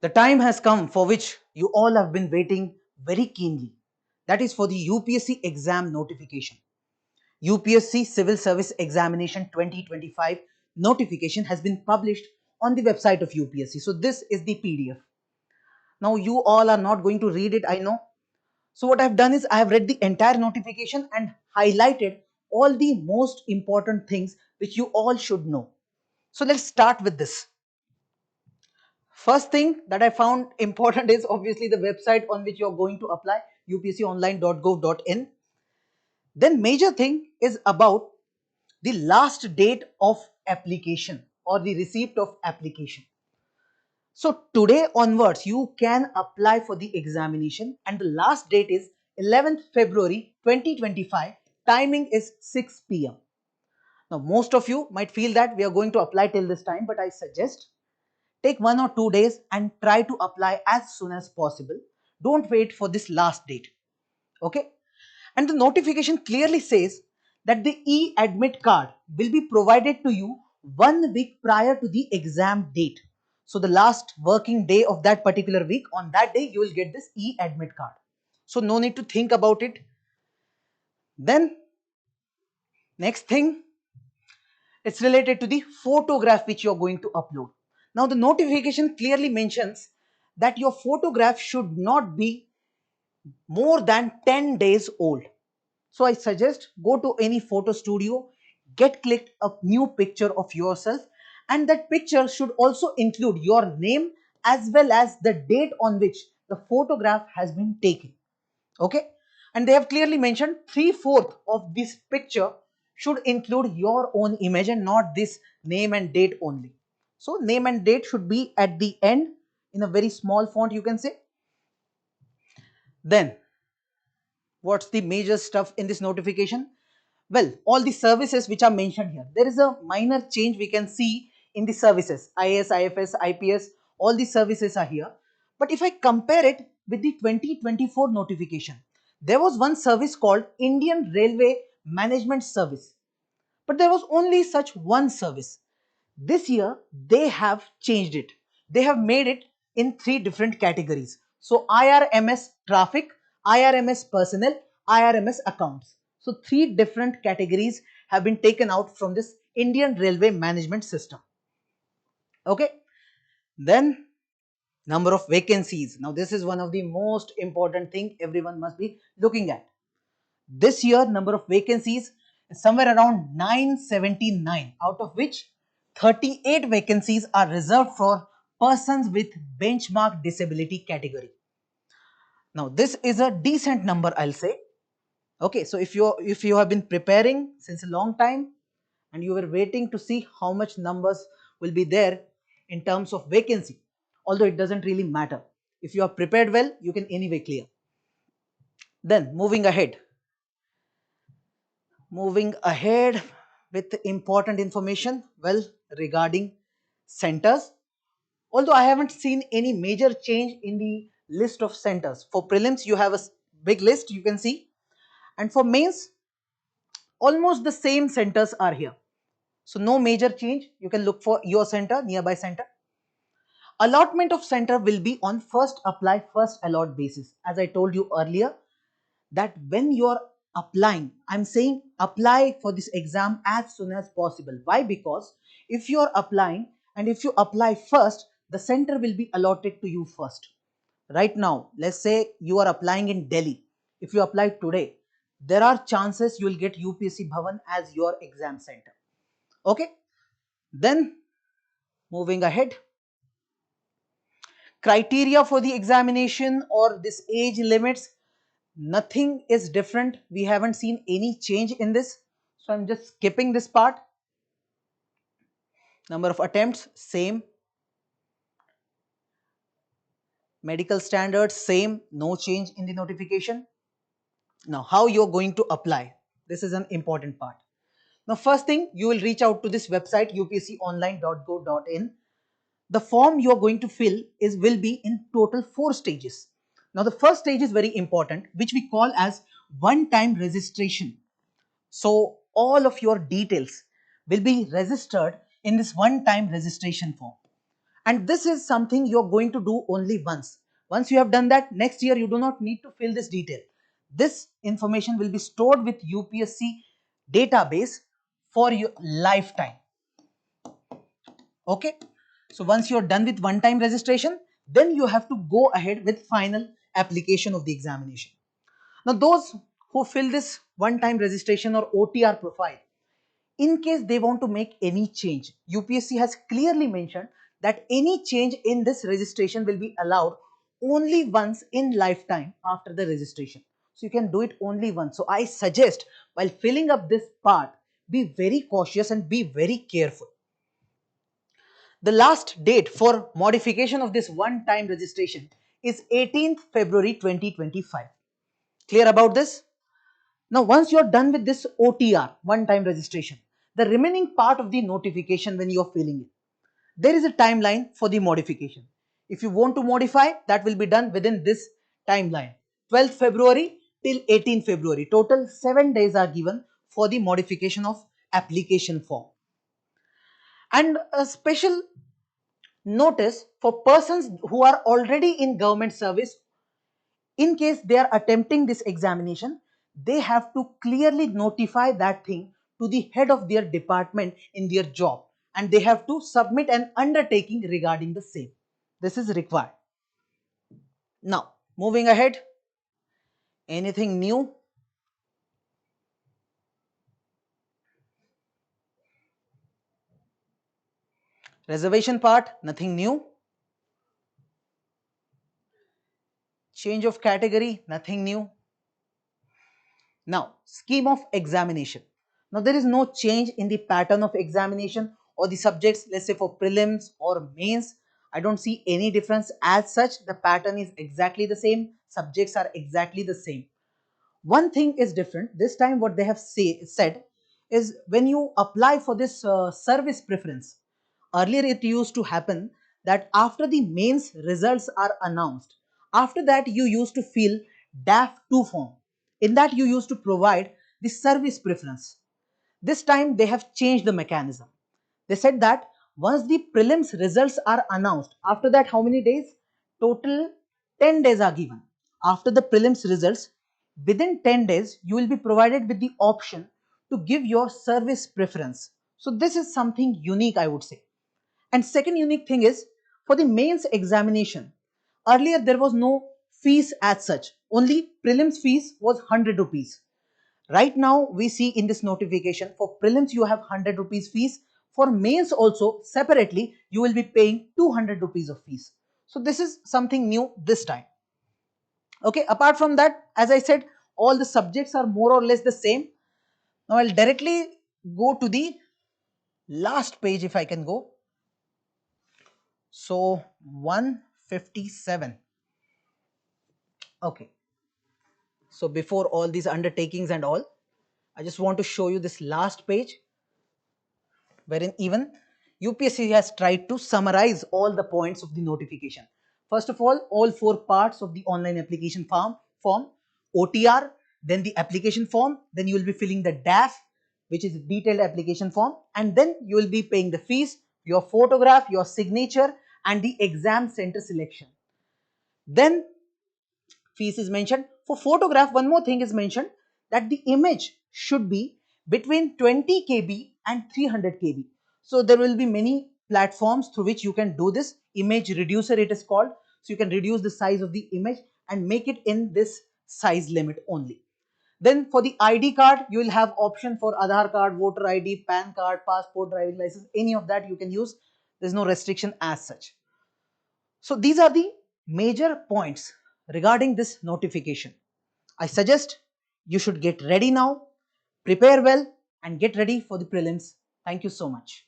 The time has come for which you all have been waiting very keenly. That is for the UPSC exam notification. UPSC Civil Service Examination 2025 notification has been published on the website of UPSC. So this is the PDF. Now you all are not going to read it, I know. So what I've done is I have read the entire notification and highlighted all the most important things which you all should know. So let's start with this. First thing that I found important is obviously the website on which you're going to apply, upsconline.gov.in. Then major thing is about the last date of application or the receipt of application. So today onwards you can apply for the examination and the last date is 11th February 2025. Timing is 6 p.m. Now most of you might feel that we are going to apply till this time, but I suggest take 1 or 2 days and try to apply as soon as possible. Don't wait for this last date. Okay? And the notification clearly says that the e-admit card will be provided to you 1 week prior to the exam date. So the last working day of that particular week, on that day you will get this e-admit card. So no need to think about it. Then next thing, it's related to the photograph which you are going to upload. Now the notification clearly mentions that your photograph should not be more than 10 days old. So I suggest go to any photo studio, get clicked a new picture of yourself, and that picture should also include your name as well as the date on which the photograph has been taken. Okay, and they have clearly mentioned 3/4 of this picture should include your own image and not this name and date only. So name and date should be at the end in a very small font, you can say. Then what's the major stuff in this notification? Well, all the services which are mentioned here, there is a minor change we can see in the services. IAS, IFS, IPS, all the services are here. But if I compare it with the 2024 notification, there was one service called Indian Railway Management Service. But there was only such one service. This year, they have changed it. They have made it in 3 different categories. So IRMS traffic, IRMS personnel, IRMS accounts. So 3 different categories have been taken out from this Indian Railway Management System. Okay. Then number of vacancies. Now this is one of the most important thing everyone must be looking at. This year number of vacancies is somewhere around 979, out of which 38 vacancies are reserved for persons with benchmark disability category. Now this is a decent number, I'll say. Okay, so if you have been preparing since a long time and you were waiting to see how much numbers will be there in terms of vacancy, although it doesn't really matter. If you are prepared well, you can anyway clear. Then moving ahead with important information, well, regarding centers. Although I haven't seen any major change in the list of centers. For prelims, you have a big list, you can see. And for mains, almost the same centers are here. So no major change. You can look for your center, nearby center. Allotment of center will be on first apply, first allot basis. As I told you earlier, that when you're applying, I'm saying apply for this exam as soon as possible. Why? Because if you're applying and if you apply first, the center will be allotted to you first. Right now, let's say you are applying in Delhi. If you apply today, there are chances you will get UPSC Bhavan as your exam center. Okay, then moving ahead, criteria for the examination or this age limits, nothing is different. We haven't seen any change in this, so I'm just skipping this part. Number of attempts same, medical standards same, no change in the notification. Now how you're going to apply, this is an important part. Now first thing, you will reach out to this website upsconline.go.in. The form you are going to fill will be in total 4 stages. Now the first stage is very important, which we call as one-time registration. So all of your details will be registered in this one-time registration form. And this is something you're going to do only once. Once you have done that, next year you do not need to fill this detail. This information will be stored with UPSC database for your lifetime. Okay. So once you're done with one-time registration, then you have to go ahead with final application of the examination. Now those who fill this one-time registration or OTR profile, in case they want to make any change, UPSC has clearly mentioned that any change in this registration will be allowed only once in lifetime after the registration. So you can do it only once. So I suggest while filling up this part, be very cautious and be very careful. The last date for modification of this one-time registration is 18th February 2025. Clear about this? Now, once you're done with this OTR, one-time registration, the remaining part of the notification when you're filling it, there is a timeline for the modification. If you want to modify, that will be done within this timeline. 12th February till 18th February. Total 7 days are given for the modification of application form. And a special notice for persons who are already in government service, in case they are attempting this examination, they have to clearly notify that thing to the head of their department in their job, and they have to submit an undertaking regarding the same. This is required. Now, moving ahead, anything new? Reservation part, nothing new. Change of category, nothing new. Now, scheme of examination. Now, there is no change in the pattern of examination or the subjects, let's say for prelims or mains. I don't see any difference as such. The pattern is exactly the same. Subjects are exactly the same. One thing is different. This time what they have said is when you apply for this service preference, earlier it used to happen that after the mains results are announced, after that you used to fill DAF2 form. In that you used to provide the service preference. This time they have changed the mechanism. They said that once the prelims results are announced, after that how many days? Total 10 days are given. After the prelims results, within 10 days, you will be provided with the option to give your service preference. So this is something unique, I would say. And second unique thing is for the mains examination. Earlier there was no fees as such. Only prelims fees was 100 rupees. Right now we see in this notification for prelims you have 100 rupees fees. For mains also separately you will be paying 200 rupees of fees. So this is something new this time. Okay, apart from that, as I said, all the subjects are more or less the same. Now I'll directly go to the last page if I can go. So 157. Okay. So before all these undertakings and all, I just want to show you this last page wherein even UPSC has tried to summarize all the points of the notification. First of all four parts of the online application form, OTR, then the application form, then you will be filling the DAF, which is detailed application form, and then you will be paying the fees, your photograph, your signature, and the exam center selection. Then fees is mentioned. For photograph, one more thing is mentioned that the image should be between 20 KB and 300 KB. So there will be many platforms through which you can do this. Image reducer it is called. So you can reduce the size of the image and make it in this size limit only. Then for the ID card, you will have option for Aadhaar card, voter ID, PAN card, passport, driving license, any of that you can use. There's no restriction as such. So these are the major points regarding this notification. I suggest you should get ready now, prepare well, and get ready for the prelims. Thank you so much.